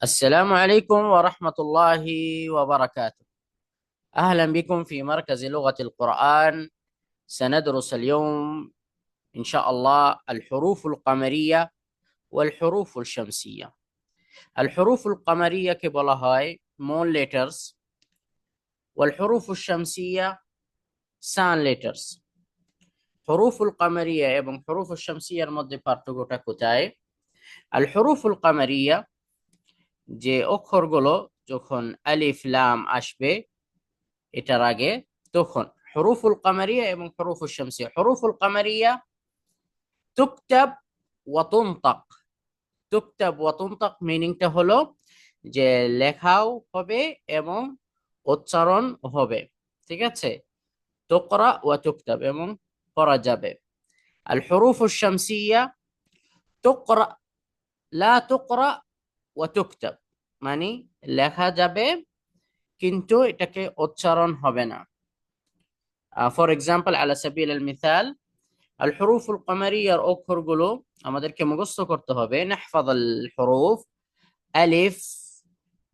السلام عليكم ورحمة الله وبركاته. أهلا بكم في مركز لغة القرآن. سندرس اليوم إن شاء الله الحروف القمرية والحروف الشمسية. الحروف القمرية كبلا هاي مون letters، والحروف الشمسية سان letters. حروف القمرية এবং حروف الشمسية মধ্যে পার্থক্যটা কোথায়? الحروف القمرية যে অক্ষরগুলো যখন আলিফ লাম আসবে এটার আগে, তখন হরুফুল কামারিয়া এবং হরুফুল শামসিয়া। হরুফুল কামারিয়া তুকতাব ওয়া তুনতাক। তুকতাব ওয়া তুনতাক মিনিংটা হলো যে লেখাও হবে এবং উচ্চারণ হবে। ঠিক আছে, তুকরা ওয়া তুকতাব এবং পড়া যাবে। আল হরুফুল শামসিয়া তুকরা লা তুকরা ওয়া তুকতাব, মানে লেখা যাবে কিন্তু এটাকে উচ্চারণ হবে না। ফর এক্সাম্পল, আলা সাবিল আল মিসাল, আল হুরুফুল কামারিয়ার অক্ষরগুলো আমাদেরকে মুখস্থ করতে হবে। নাহফাজ আল হুরুফ আলিফ,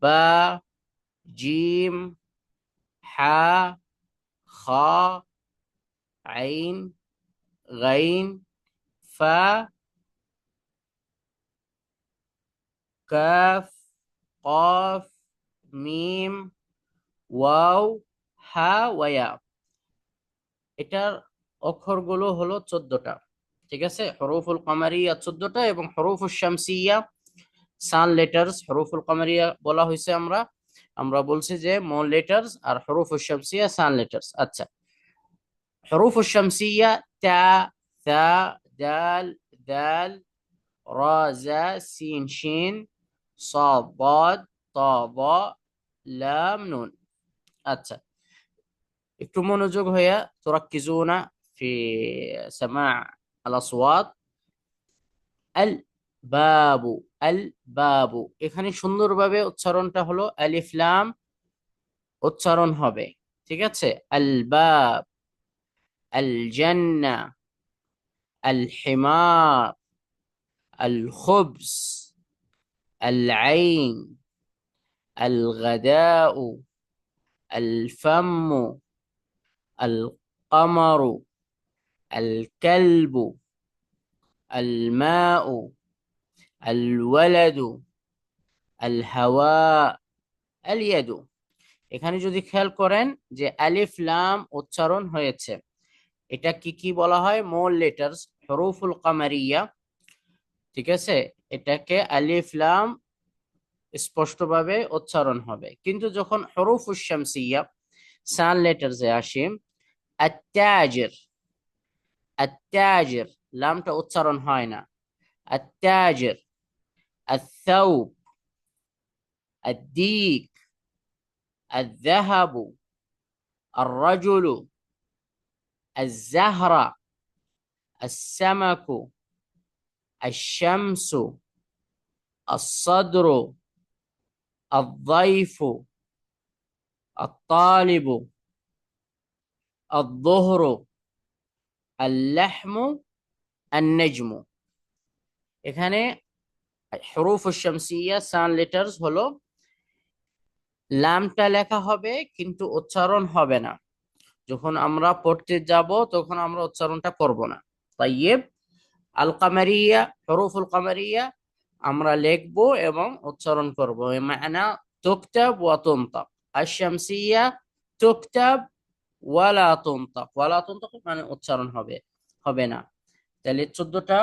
বা, জিম, হা, খা, আইন, গাইন, ফা, কাফ, কফ, মিম, ওয়াও, হা, ওয়া। এটার অক্ষরগুলো হলো 14টা। ঠিক আছে, হরুফুল কামারিয়া 14টা এবং হরুফুল শামসিয়া সান লেটার্স। হরুফুল কামারিয়া বলা হয়েছে আমরা আমরা বলছি যে মন লেটার্স, আর হরুফুল শামসিয়া সান লেটার্স। আচ্ছা, হরুফুল শামসিয়া তা, থা, দাল, দাল, রা, জা, সিন, শিন, صاد ضاد طا ظا লাম নুন। আচ্ছা, একটু মনোযোগ হইয়া তুরাক্কিজুনা ফি সামা' আল আসওয়াত। আল বাবু, আল বাবু, এখানে সুন্দরভাবে উচ্চারণটা হলো আলিফ লাম উচ্চারণ হবে। ঠিক আছে, আল বাব, আল জান্নাহ, আল হিমার, আল খুবস, আল আইন, আল গাদাউ, আল ফাম্মু, আল কমারু, আল কালবু, আল মাউ, আল ওয়ালাদু, আল হাওয়া, আল ইয়াদু। এখানে যদি খেয়াল করেন যে আলিফ লাম উচ্চারণ হয়েছে, এটা কি কি বলা হয়? মূল লেটার্স, হরুফুল কামারিয়া। ঠিক আছে, এটাকে আলিফ লাম স্পষ্টভাবে উচ্চারণ হবে। কিন্তু যখন হরুফুল শামসিয়া সান লেটার্সে আসে, আত্তাজির, আত্তাজির লামটা উচ্চারণ হয় না। আত্তাজির, আত্থাউব, আদ্দিক, الذهب، الرجل، الزهرة، السمك، الشمس، الصدر، الضيف، الطالب، الظهر، اللحم، النجم। এখানে হরুফ শামসিয়া সান লেটার্স হলো লামটা লেখা হবে কিন্তু উচ্চারণ হবে না। যখন আমরা পড়তে যাব তখন আমরা উচ্চারণটা করব না। তাইয়েব, আল কামারিয়া, হরুফুল কামারিয়া আমরা লিখবো এবং উচ্চারণ করব। মানা তুকতাব ওয়া তুনতাক। আশ-শামসিয়া তুকতাব ওয়ালা তুনতাক। ওয়ালা তুনতাক মানে উচ্চারণ হবে, হবে না। তাহলে 14টা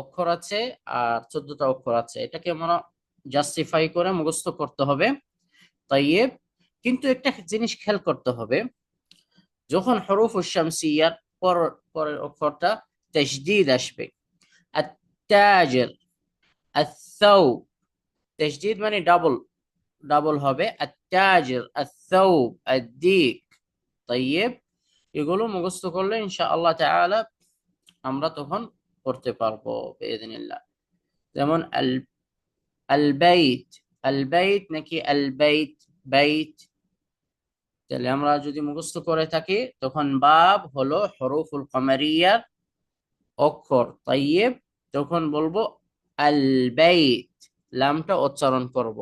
অক্ষর আছে আর 14টা অক্ষর আছে, এটাকে আমরা জাস্টিফাই করে মুখস্থ করতে হবে। তাইয়েব, কিন্তু একটা জিনিস খেয়াল করতে হবে, যখন হরুফ শামসিয়ার পর পরের অক্ষরটা তাসদীদ আসবে, আত-তাজির, আত-থাউব, তাসদীদ মানে ডাবল, ডাবল হবে। আত-তাজির, আত-থাউব, আদ-দিক। তাইয়েব, এগুলো মুখস্থ করলে ইনশাআল্লাহ তাআলা আমরা তখন করতে পারবো বিইذنিল্লাহ। যেমন আল, আল বাইত, আল বাইত নাকি আল বাইত, বাইত। তাহলে আমরা যদি মুখস্থ করে থাকি তখন বাব হলো হরফুল কামারিয়ার অক্ষর। তাইয়েব, তখন বলবো আল বাইত, লামটা উচ্চারণ করব।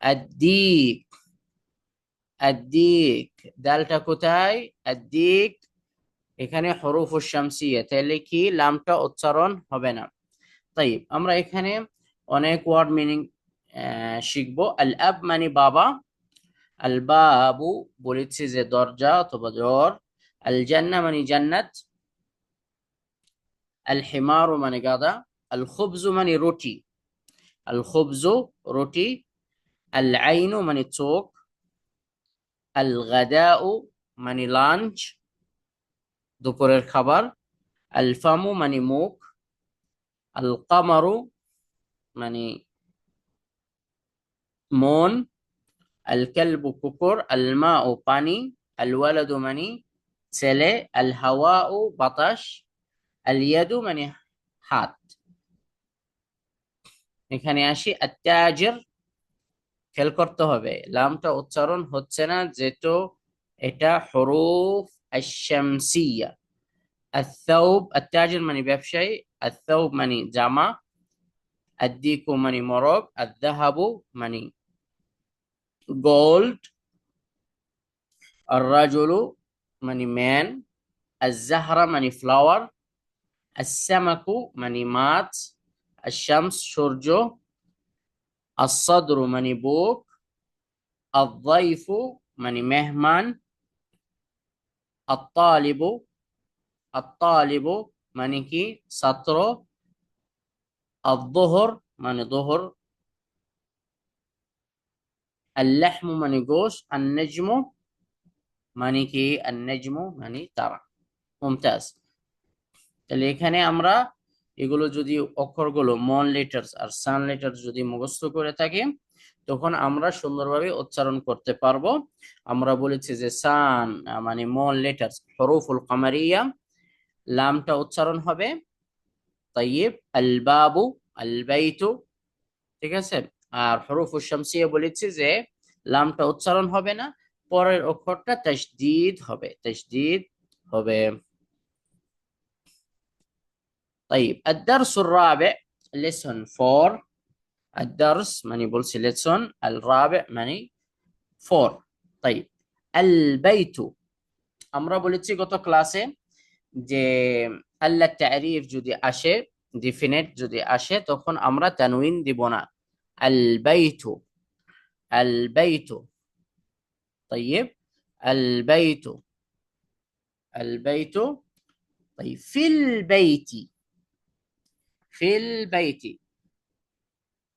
الديك الديك দালটা কোথায় الديك এখানে হরফ শামসিয়া তাহলে কি লামটা উচ্চারণ হবে না তাই আমরা এখানে অনেক ওয়ার্ড মিনিং শিখবো আল আব মানে বাবা আল বাবু বলেছি যে দরজা অথবা দর আল জান্নাহ মানে জান্নাত আল হিমারু মানে গাধা আল খুবজু মানে রুটি আল খুবজু রুটি আল আইনু মানে চোখ আল গাদাউ মানে লাঞ্চ দুপুরের খাবার আল ফামু মানে মুখ আল কামারু মানে মন আল কালবু কুকুর আল মাউ পানি আল ওয়ালাদু মানে ছেলে আল হাওয়াউ বাতাস আল ইয়াদু মানে হাত এখানে আসি আত্তাজির খেয়াল করতে হবে লামটা উচ্চারণ হচ্ছে না যেহেতু এটা হরুফ আশ-শামসিয়া আত-তাওব আত্তাজির মানে ব্যবসায়ী আত-তাওব মানে জামা আদ-দিকু মানে মরক আদ-যাহাবু মানে গোল্ড আর-রাজুলু মানে ম্যান আজ-জাহরা মানে ফ্লাওয়ার আস-সামাকু মানে মাছ আশ-শামস সূর্য আস-সাদরু মানে বুক আদ-যাইফু মানে মেহমান আত-তালিবু আত-তালিবু মানে কি ছাত্র আদ-দুহর মানে দুহর আল-লাহমু মানে গোশত আন-নাজমু মানে কি আন-নাজমু মানে তারা মুমতাজ তাহলে এখানে আমরা এগুলো যদি অক্ষরগুলো মন লেটার্স আর সান লেটার্স যদি মুখস্থ করে থাকি তখন আমরা সুন্দরভাবে উচ্চারণ করতে পারবো আমরা বলেছি যে সান মানে মন লেটার্স হরুফুল কামারিয়া লামটা উচ্চারণ হবে তাইয়িব আল বাবু আল বাইতু ঠিক আছে আর হরুফুল শামসিয়া বলেছি যে লামটা উচ্চারণ হবে না পরের অক্ষরটা তাসদীদ হবে طيب الدرس الرابع lesson 4 الدرس মানে বলছি lesson الرابع মানে 4 طيب البيت আমরা বলেছি গত ক্লাসে যে আল্লাহ তারিফ যদি আসে ডেফিনেট যদি আসে তখন আমরা তানউইন দিব না البيت البيت طيب البيت البيت طيب في البيت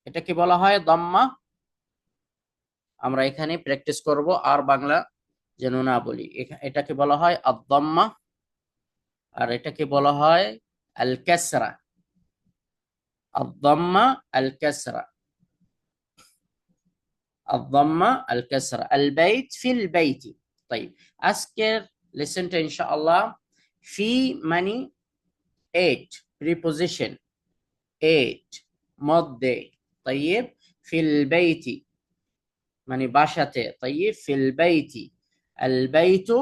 এটা কি বলা হয় দম্মা আমরা এখানে প্র্যাকটিস করব আর বাংলা যেন না বলি এটাকে বলা হয় আদ-দাম্মা আর এটাকে বলা হয় আল কাসরা আদ-দাম্মা আল কাসরা আদ-দাম্মা আল কাসরা আল বাইত ফিল বাইতি طيب আজকের লেসনটা ইনশাআল্লাহ ফি মানে 8 প্রিপজিশন 8 মধ্যে طيب ফিল বাইতি মানে বাসাতে طيب ফিল বাইতি আল বাইতু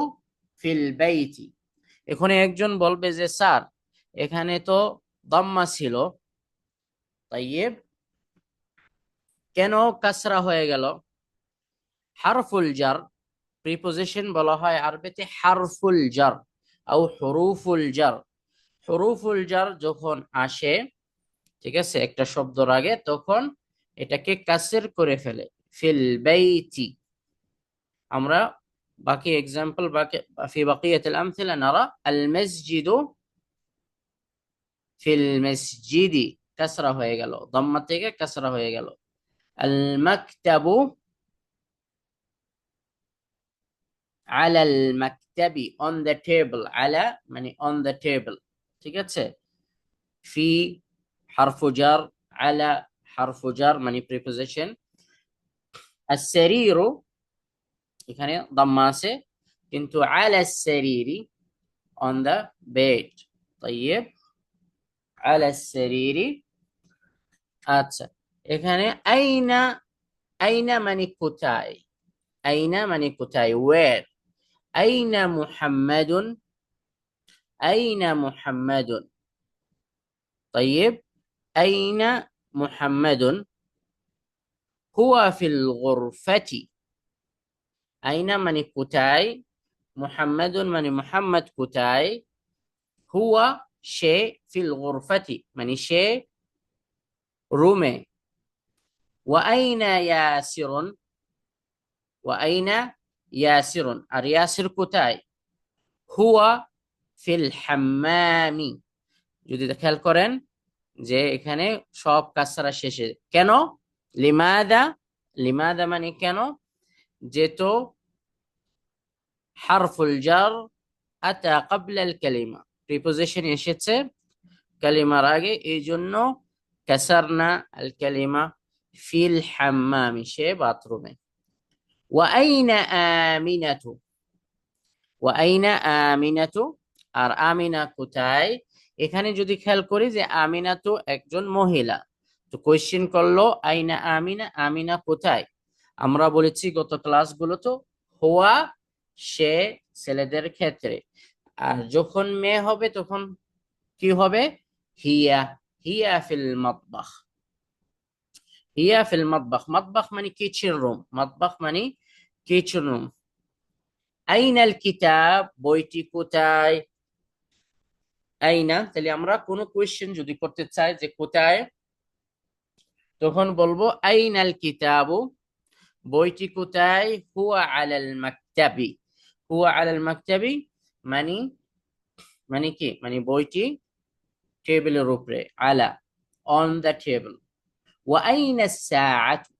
ফিল বাইতি এখানে একজন বলবে যে স্যার এখানে তো দাম্মা ছিল طيب কেন কাসরা হয়ে গেল হারফুল জার প্রিপজিশন বলা হয় আরবিতে হারফুল জার আও হুরুফুল জার যখন আসে ঠিক আছে একটা শব্দের আগে তখন এটাকে কাসর করে ফেলে ফিল বাইতি আমরা বাকি एग्जांपल বাকি في بقية الأمثلة نرى المسجد ফিল মসজিদি কাসরা হয়ে গেল দাম্মা থেকে কাসরা হয়ে গেল আল মাকতাবু আলা আল মাকতাবি অন দ্য টেবল আলা মানে অন দ্য টেবল ঠিক আছে ফি হারফু জার আলা হারফু জার মানে প্রিপজিশন as-sariru এখানে দাম্মা আছে কিন্তু আলা as-sariri on the bed طيب على السرير আচ্ছা এখানে আইনা আইনা মানে কোথায় আইনা মানে কোথায় where আইনা মুহাম্মাদুন আইনা মুহাম্মাদুন طيب আইনা মুহাম্মাদুন হুয়া ফিল গুরফাতি, আইনা মানে কোথায়, মুহাম্মাদুন মানে মুহাম্মদ কোথায়, হুয়া সে, ফিল গুরফাতি মানে সে রুমে, ওয়া আইনা ইয়াসিরুন, ওয়া আইনা ইয়াসিরুন আর ইয়াসির কোথায়, হুয়া ফিল হাম্মামি। যদি খেয়াল করেন যে এখানে সব কাসরা শেষে কেন, লিমাদা, লিমাদা মানে কেন, যেহেতু হারফুল জার আতা ক্বাবলা আল কালিমা, প্রিপোজিশন এসেছে কালিমার আগে, এই জন্য কাসারনা আল কালিমা ফিল হাম্মামি সে বাথরুমে। ওয়া আইনা আমিনাতু, ওয়া আইনা আমিনাতু আর আমিনা কোথায়, এখানে যদি খেয়াল করি যে আমিনা তো একজন মহিলা, তো কোয়েশ্চেন করলো আইনা আমিনা, আমিনা কোথায়, আমরা বলেছি গত ক্লাসগুলো তো হুয়া সে ছেলেদের ক্ষেত্রে, আর যখন মেয়ে হবে তখন কি হবে, হিয়া, হিয়া ফিল মাতবাখ, হিয়া ফিল মাতবাখ, মাতবাখ মানে কিচেন রুম, মাতবাখ মানে কিচেন রুম। আইনাল কিতাব বইটি কোথায়, আইনা, তাহলে আমরা কোনো কোয়েশ্চেন যদি করতে চাই যে কোথায়, তখন বলবো আইনাল কিতাবু, বইটি কোথায়, হুয়া আলাল মাকতাবি, হুয়া আলাল মাকতাবি মানে, মানে কি, মানে বইটি টেবিলের উপরে, আলা অন দ্য টেবিল। ওয়া আইনা সাআতু,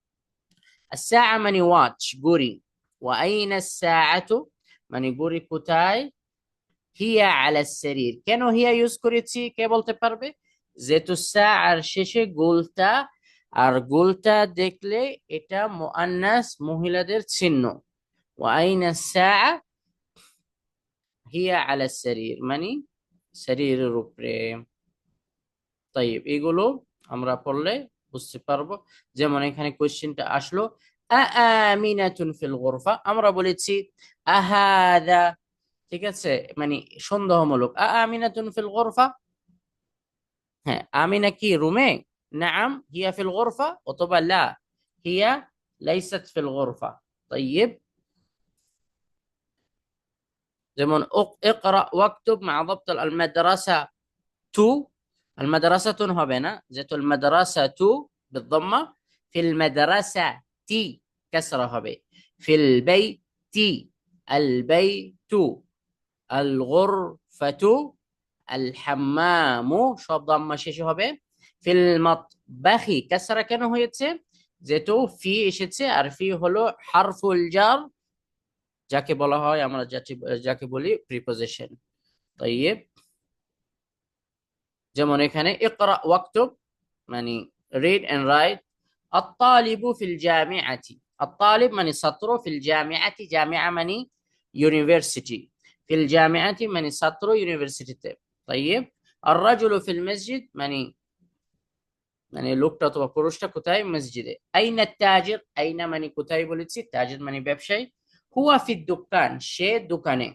الساعة মানে ওয়াচ ঘড়ি, ওয়া আইনা সাআতু মানে ঘড়ি কোথায়, হিয়া আলা সারির, কেন হিয়া ইউজ করেছি কে বলতে পারবে, যেহেতু সাআর শেষে গোলটা, আর গোলটা দেখলে এটা মুআন্নাস মহিলাদের চিহ্ন, ওয়া আইনা সাআ হিয়া আলা সারির মানে শরীরের উপরে। তাইব এগুলো আমরা পড়লে বুঝতে পারবো। যেমন এখানে কোশ্চেনটা আসলো আমিনাতুন ফিল গুরফা, আমরা বলেছি আহাদা, ঠিক আছে, মানে সন্দেহমূলক, আমিনাতুন ফিল গুরফা, হ্যাঁ আমিনা কি রুমে, নাম হিয়া ফিল গুরফা, অথবা লা হিয়া লাইসাত ফিল গুরফা। তাইব যেমন ইকরা ওয়াকতুব মা দাবত আল মাদ্রাসা টু, আল মাদ্রাসাতুন হবে না, যেহেতু আল মাদ্রাসা টু بالضمه, ফিল মাদ্রাসা তি কাসরা হবে, ফিল বাইতি আল বাইতু, আল গুরফাতু আল হাম্মামু সব দাম্মা শেষে হবে, ফিল মাতবাখি কাসরা কেন হয়েছে, যেহেতু ফি এসেছে, আর ফি হলো হারফুল জার, যাকে বলা হয় আমরা যাকে বলি প্রিপোজিশন। তাইব যেমন এখানে ইকরা ওয়াকতুব মানে রিড এন্ড রাইট, আত-তালিবু ফিল জামিআতি, আত-তালিব মানে ছাত্র, ফিল জামিআতি জামিআ মানে ইউনিভার্সিটি, ফিল জামিআতি মানে ছাত্র ইউনিভার্সিটিতে। তাইব আর-রাজুলু ফিল মসজিদ মানে, মানে লোকটা অথবা পুরুষটা কোথায়, মসজিদে। আইনা তাজির, আইনা মানে কোথায় বলেছি, তাজির মানে ব্যবসায়ী, হুয়া ফিদ দোকান সে দোকানে,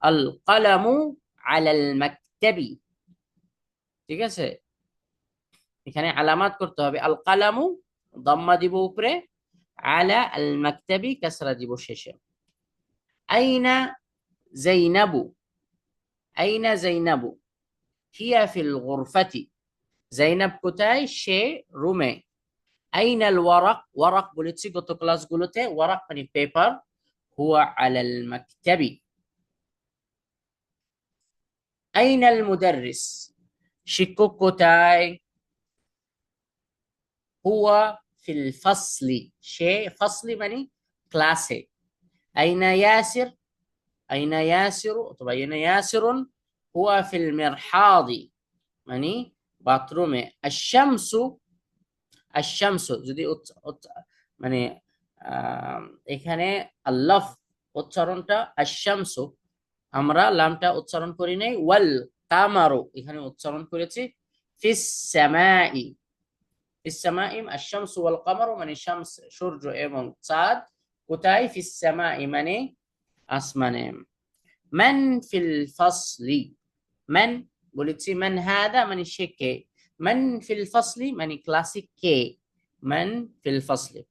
আল কালামু আলাল মাকতাবি, ঠিক আছে, এখানে আলামাত করতে হবে, আল কালামু দাম্মা দিব উপরে, আলা আল মাকতাবি কাসরা দিব শেষে। আইনা যাইনাবু, আইনা যাইনাবু হিয়া ফিল গুরফাতি, যাইনাব কোথায় সে রুমে। আইনাল ওয়ারাক, ওয়ারাক বলেছি গত ক্লাসগুলোতে, ওয়ারাক মানে পেপার, হুয়া আলাল মাকতাবি। আইনাল মুদাররিস, শিক্ষক কোথায়, হুয়া ফিল ফাসলি সে, ফাসলি মানে ক্লাসে। আইনা ইয়াসির, আইনা ইয়াসির অথবা আইনা ইয়াসিরুন হুয়া ফিল মিরহাদি মানে বাথরুমে। আশ-শামসু, আশ-শামসু যদি মানে এখানে আল্লাফ উচ্চারণটা আশ-শামসু, আমরা লামটা উচ্চারণ করি নাই, ওয়াল কামারু এখানে উচ্চারণ করেছি, ফিস সামাই, ফিস সামাই আশ-শামসু ওয়াল কামারু মানে শামস সূর্য এবং চাঁদ কোথায়, ফিস সামাই মানে আসমানে। মান ফিল ফাসলি, মান বলেছি মান হাদা মানে সে কে, মান ফিল ফাসলি মানে ক্লাসে কে, মান ফিল ফাসলি।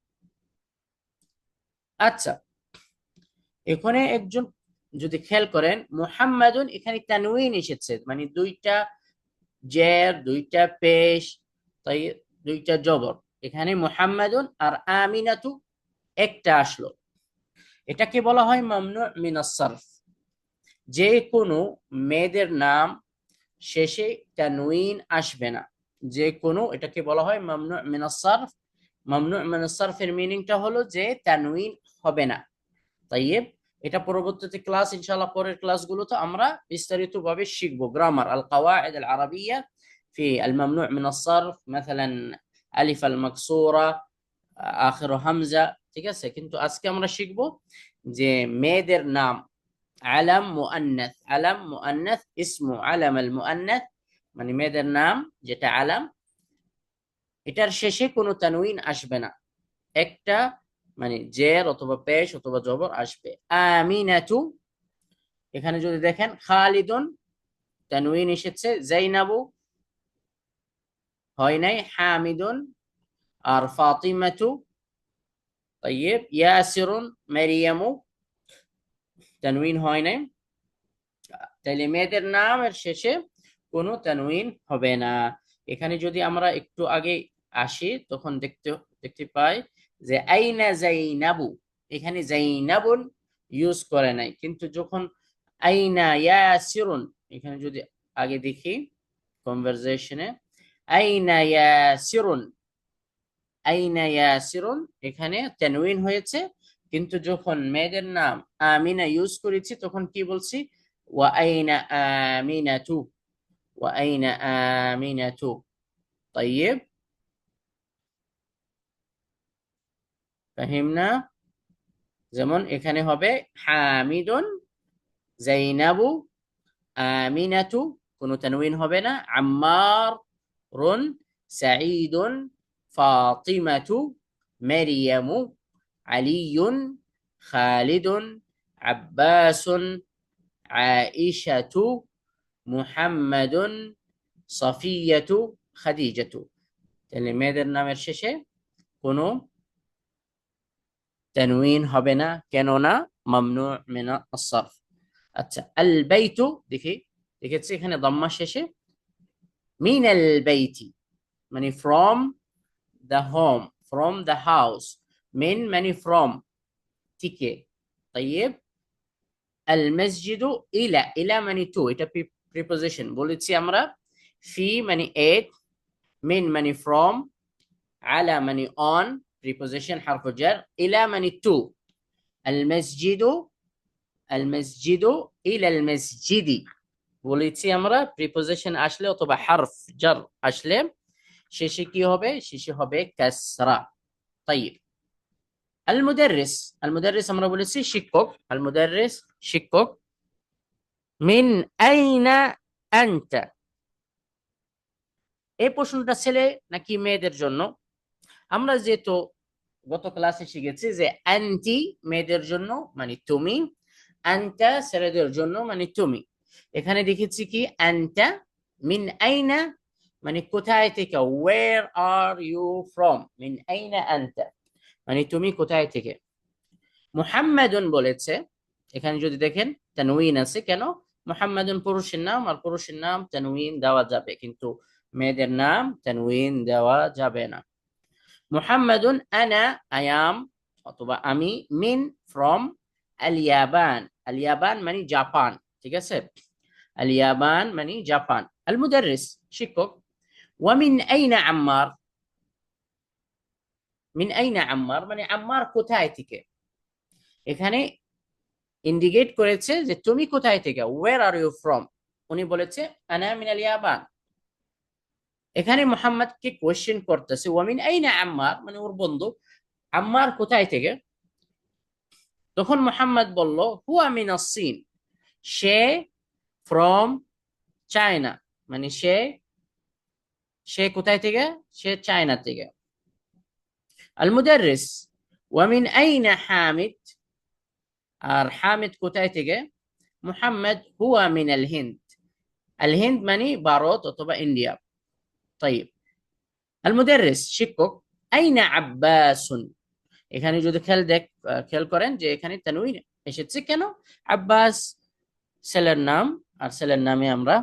আচ্ছা, এখানে একজন যদি খেয়াল করেন মুহাম্মাদুন, এখানে তানউইন এসেছে, মানে দুইটা জের, দুইটা পেশ, তাই দুইটা জবর। এখানে মুহাম্মাদুন আর আমিনাতু একটা আসলো, এটাকে বলা হয় মামনু মিনাস সারফ। যে কোনো মেয়েদের নাম শেষে তানউইন আসবে না, যে কোনো, এটাকে বলা হয় মামনু মিনাস সারফ। মামনু মিনাস সারফের মিনিংটা হলো যে তানউইন হবে না। তাইয়েব, এটা পরবর্তীতে ক্লাস ইনশাআল্লাহ, পরের ক্লাসগুলোতে আমরা বিস্তারিতভাবে শিখবো। গ্রামার আল কাওয়াইদ আল আরাবিয়া في الممنوع من الصرف مثلا আলিফ আল মাকসুরা আখির হামজা। ঠিক আছে, কিন্তু আজকে আমরা শিখবো যে মেয়েদের নাম আলাম মুআন্নাস, আলাম মুআন্নাস, ইসমু আলাম আল মুআন্নাস, মানে মেয়েদের নাম যেটা আলাম, এটার শেষে কোনো তানউইন আসবে না, একটা মানে জের অথবা পেশ অথবা জবর আসবে। আমিনাতু, এখানে যদি দেখেন খালিদুন তানউইন এসেছে, জাইনাবু হয় নাই, হামিদুন আর ফাতিমাতু, তাইয়্যিব, ইয়াসিরুন, মারিয়ামু তানউইন হয় নাই। তাইলে মেয়েদের নামের শেষে কোনো তানউইন হবে না। এখানে যদি আমরা একটু আগে আসি তখন দেখতে দেখতে পাই যে আইনা জাইনাবু, এখানে জাইনাবুন ইউজ করে নাই, কিন্তু যখন আইনা ইয়াসিরুন, এখানে যদি আগে দেখি কনভারসেশনে, আইনা ইয়াসিরুন, আইনা ইয়াসিরুন, এখানে তানউইন হয়েছে, কিন্তু যখন মেয়েদের নাম আমিনা ইউজ করেছি তখন কি বলছি, ওয়া আইনা আমিনাতু, ওয়া আইনা আমিনাতু। তাইয়্যিব, ফাহিমনা? যেমন এখানে হবে হামিদুন, জাইনাবু, আমিনাতু, কোনো তানউইন হবে না, আম্মার রুন, সাঈদুন, ফাতিমাতু, মারিয়ামু, আলিয়ুন, খালিদুন, আব্বাসুন, আয়েশাতু, মুহাম্মাদুন, সাফিয়াতু, খাদিজাতু। তাহলে মেয়েদের নামের শেষে কোনো তানউইন হবে না, কেননা মামনু মিনা আস-সারফ। আচ্ছা, আল বাইতু, দেখি দেখেছি এখানে দাম্মা শেষে, মিনাল বাইতি মানে from the home, from the house, mean মানে ফ্রম, থেকে। তাইয়্যিব, আল মসজিদু ইলা, ইলা মানে টু, এটা প্রিপোজিশন বলেছি আমরা। ফি মানে এট, মিন মানে ফ্রম, আলা মানে অন, প্রিপোজিশন হারফ জার, ইলা মানে টু। আল মসজিদু, আল মসজিদু ইলা আল মসজিদি, বলেছি আমরা প্রিপোজিশন আসলে অথবা হারফ জার আসলে শেষে কি হবে, শেষে হবে কাসরা। তাইয়্যিব, আল মুদাররিস, আল মুদাররিস আমরা বলেছি শিক্ষক, আল মুদাররিস শিক্ষক। মিন আইনা আনতা, এই প্রশ্নটা ছেলে নাকি মেয়েদের জন্য? আমরা যেহেতু গত ক্লাসে শিখেছি যে আনতি মেয়েদের জন্য মানে তুমি, আনতা ছেলেদের জন্য মানে তুমি। এখানে দেখেছি কি আনতা, মিন আইনা মানে কোথায় থেকে, ওয়ের আর ইউ ফ্রম, মিন আইনা আনতা মানে তুমি কোথায় থেকে। মুহাম্মাদুন বলেছে, এখানে যদি দেখেন তানউইন আছে, কেন? মুহাম্মাদুন পুরুষের নাম, আর পুরুষের নাম তানউইন দেওয়া যাবে, কিন্তু মেয়েদের নাম তানউইন দেওয়া যাবে না। মুহাম্মাদুন আনা আয়াম অথবা আমি, মিন ফ্রম, আল ইয়াবান, আল ইয়াবান মানে জাপান, ঠিক আছে, আল ইয়াবান মানে জাপান। আল মুদাররিস শিক্ষক। ওয়া মিন আইনা আম্মার, মিন আইনা আম্মার মানে আম্মার কোথায় থেকে, এখানে ইন্ডিকেট করেছে যে তুমি কোথায় থেকে, ওয়ের আর ইউ ফ্রম। উনি বলেছে আনা মিনাল ইয়াবান। এখানে মুহাম্মদকে কোশ্চেন করতেছে, ওয়ামিন আইনা আম্মার মানে ওর বন্ধু, আম্মার কোথায় থেকে? তখন মুহাম্মদ বলল হুয়া মিনাস চীন, সে ফ্রম চায়না, মানে সে, সে কোথায় থেকে, সে চায়না থেকে। আল মুদাররিস, ওয়ামিন আইনা হামিদ, আর হামিদ কোথায় থেকে? মুহাম্মদ হুয়া মিনাল হিন্দ, আল হিন্দ মানে ভারত অথবা ইন্ডিয়া। طيب, আল মুদাররিস শিক্ষক। আইনা আব্বাসুন, এখানে যদি খেয়াল করেন যে এখানে তানউইন এসেছে কেন? আব্বাস ছেলের নাম, আর ছেলের নামে আমরা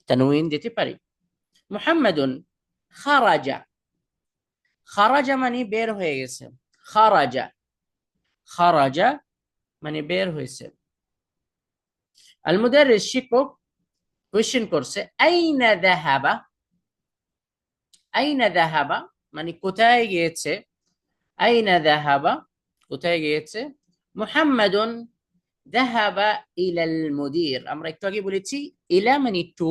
তানউইন দিতে পারি। মুহাম্মাদুন খারাজা, খারাজা মানে বের হয়ে গেছে, খারাজা, খারাজা মানে বের হয়েছে। আল মুদাররিস শিক্ষক কোয়েশ্চেন করছে আইনা যাহাবা, আইনা যাহাবা মানে কোথায় গিয়েছে, আইনা যাহাবা কোথায় গিয়েছে, মুহাম্মাদুন যাহাবা ইলাল মুদির, আমরা একটু আগে বলেছি ইলা মানে টু,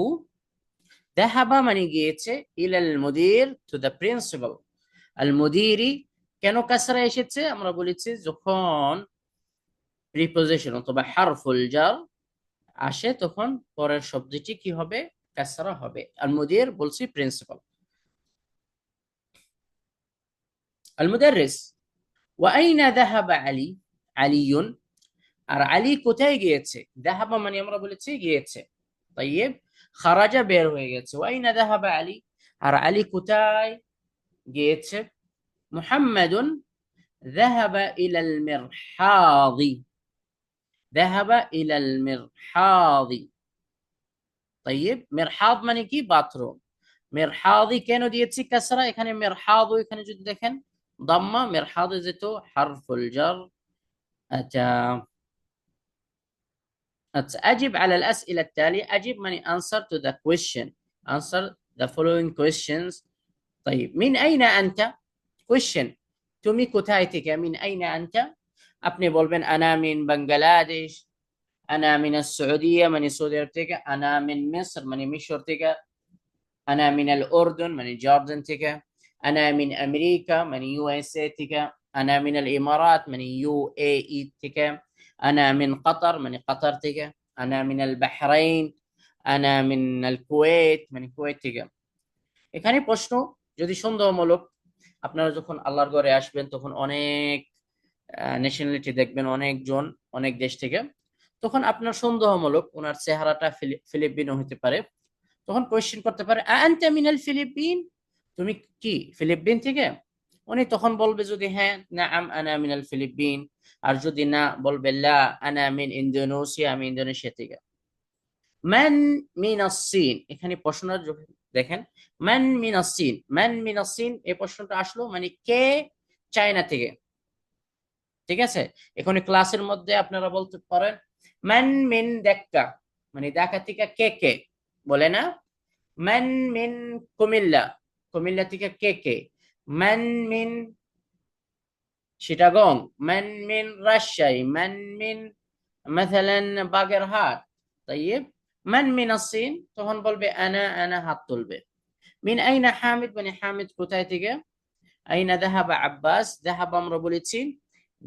যাহাবা মানে গিয়েছে, ইলাল মুদির টু দ্য প্রিন্সিপাল। আল মুদিরি কেন কাসরা এসেছে, আমরা বলেছি যখন প্রিপোজিশন অথবা হারফুল জার আসে তখন পরের শব্দটি কি হবে, কাসরা হবে। আল মুদির বলছি প্রিন্সিপাল। আল মুদাররিস ওয়া আইনা যাহাবা আলী, আলিয়ুন, আর আলী কোথায় গিয়েছে, যাহাবা মানে আমরা বলেছি গিয়েছে, তাইয়্যিব, খারাজা বের হয়ে গেছে, ওয়া আইনা যাহাবা আলী, আর আলী কোথায় গিয়েছে, মুহাম্মাদুন যাহাবা ইলাল মিরহাদি, যাহাবা ইলাল মিরহাদি, তাইয়্যিব, মিরহাদ মানে কি বাথরুম, মিরহাদি কেন দিয়েছি কাসরা, এখানে মিরহাদ, এখানে যদি দেখেন দাম্মা, মিরহাদ যেত হারফুল জার। আচ্ছা, আচ্ছা, أجب على الأسئلة التالية، أجب মানে answer to the question, answer the following questions. طيب من أين أنت, question, তুমি কোথায় থেকে, من أين أنت, আপনি বলবেন أنا من বাংলাদেশ, أنا من السعودية মানে সৌদি আরব থেকে, أنا من مصر মানে মিশর থেকে, أنا من الأردن মানে জর্ডান থেকে, أنا من أمريكا মানে USA থেকে, أنا من الإمارات মানে UAE থেকে, أنا من قطر মানে قطر থেকে, أنا من البحرين, أنا من الكويت মানে কুয়েত থেকে। এখানে প্রশ্ন যদি সন্দেহমূলক, আপনারা যখন আল্লাহর ঘরে আসবেন তখন অনেক ন্যাশনালিটি দেখবেন, অনেকজন অনেক দেশ থেকে, তখন আপনার সন্দেহমূলক ওনার চেহারাটা ফিলিপিনো হতে পারে, তখন কোয়েশ্চেন করতে পারে আনতা মিনাল ফিলিপিন, তুমি কি ফিলিপিন থেকে, উনি তখন বলবে যদি হ্যাঁ নাআম আনা মিনাল ফিলিপিন, আর যদি না বলবে লা আনা মিন ইন্দোনেশিয়া, আমি ইন্দোনেশিয়া থেকে। মান মিনাস চীন, এখানে প্রশ্নটা দেখেন, মান মিনাস চীন, মান মিনাস চীন এই প্রশ্নটা আসলো মানে কে চায়না থেকে, ঠিক আছে। এখানে ক্লাসের মধ্যে আপনারা বলতে পারেন মান মিন ডাক্কা, মানে ঢাকা থেকে কে কে, বলে না, মান মিন কুমিল্লা, কুমিল্লা থেকে কে কে, মান মিন চিটাগং, মান মিন রাজশাহী, মান মিন مثلا বাগেরহাট, طيب মান মিন الصين, তখন বলবে আনা হাত তুলবে। মিন আইনা হামিদ মানে হামিদ কোথায় থেকে, আইনা যাহাবা আব্বাস, যাহাবা আমরা বলেছি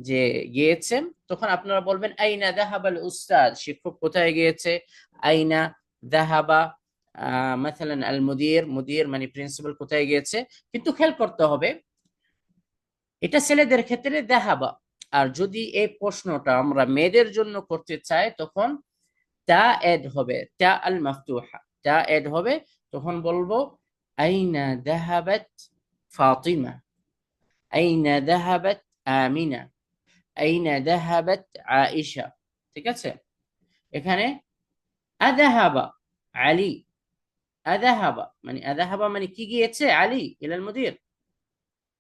যে গিয়েছে, তখন আপনারা বলবেন আইনা যাহাবাল উস্তাদ, শিক্ষক কোথায় গিয়েছে, আইনা যাহাবা مثلا আল মুদির, মুদির মানে প্রিন্সিপাল কোথায় গিয়েছে। কিন্তু খেয়াল করতে হবে এটা ছেলেদের ক্ষেত্রে যাহাবা, আর যদি এই প্রশ্নটা আমরা মেয়েদের জন্য করতে চাই তখন তা এড হবে, তা আল মাফতুহা, তা এড হবে, তখন বলবো আইনা যাহাবাত ফাতিমা, আইনা যাহাবাত আমিনা, আইনা যাহাবাত আয়েশা, ঠিক আছে। এখানে আযাহাবা আলী, আযাহাবা মানে আযাহাবা মানে কি গিয়েছে, আলী ইলাল মুদির,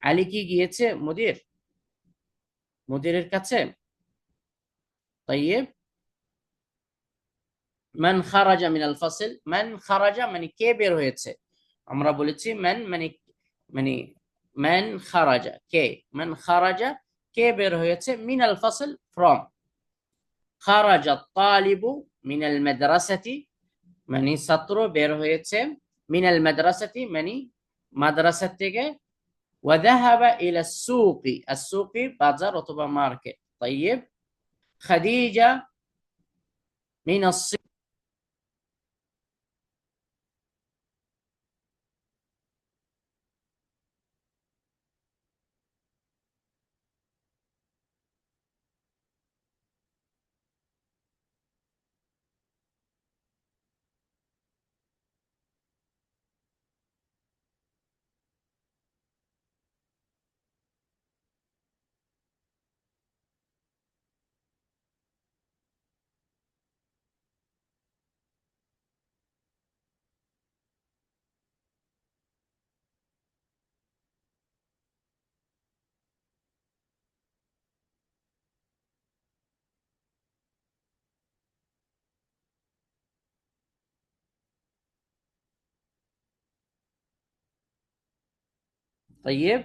আলী কি গিয়েছে মুদির, মুদিরের কাছে। طيب মান খারাজা মিনাল ফাসল, মান খারাজা মানে কে বের হয়েছে, আমরা বলেছি মান মানে মানে মান খারাজা কে, মান খারাজা কে বের হয়েছে, মিনাল ফাসল ফ্রম, খারাজা তালিবু মিনাল মাদ্রাসাতি মানে ছাত্র বের হয়েছে, মিনাল মাদ্রাসাতি মানে মাদ্রাসা থেকে, ওয়াযাহাবা ইলা সুকি, আসুকি বাজার অথবা মার্কেট। طيب খাদিজা মিন طيب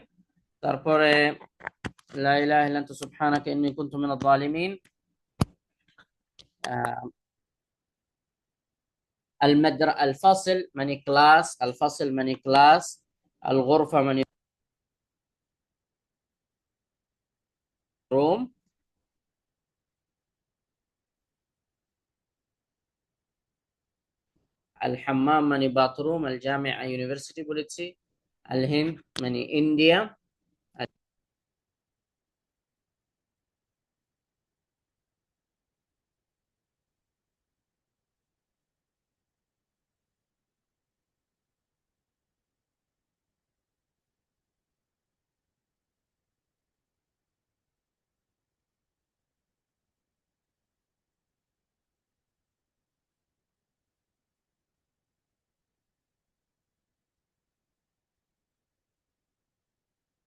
তারপরে লা ইলাহা ইল্লা আনতা সুবহানাকা ইন্নী কুনতু মিনাজ জালিমিন। الفصل মানে ক্লাস, الفصل মানে ক্লাস, الغرفة মানে রুম, الحمام মানে বাথরুম, الجامعة ইউনিভার্সিটি বলেছি, الهند মানে ইন্ডিয়া,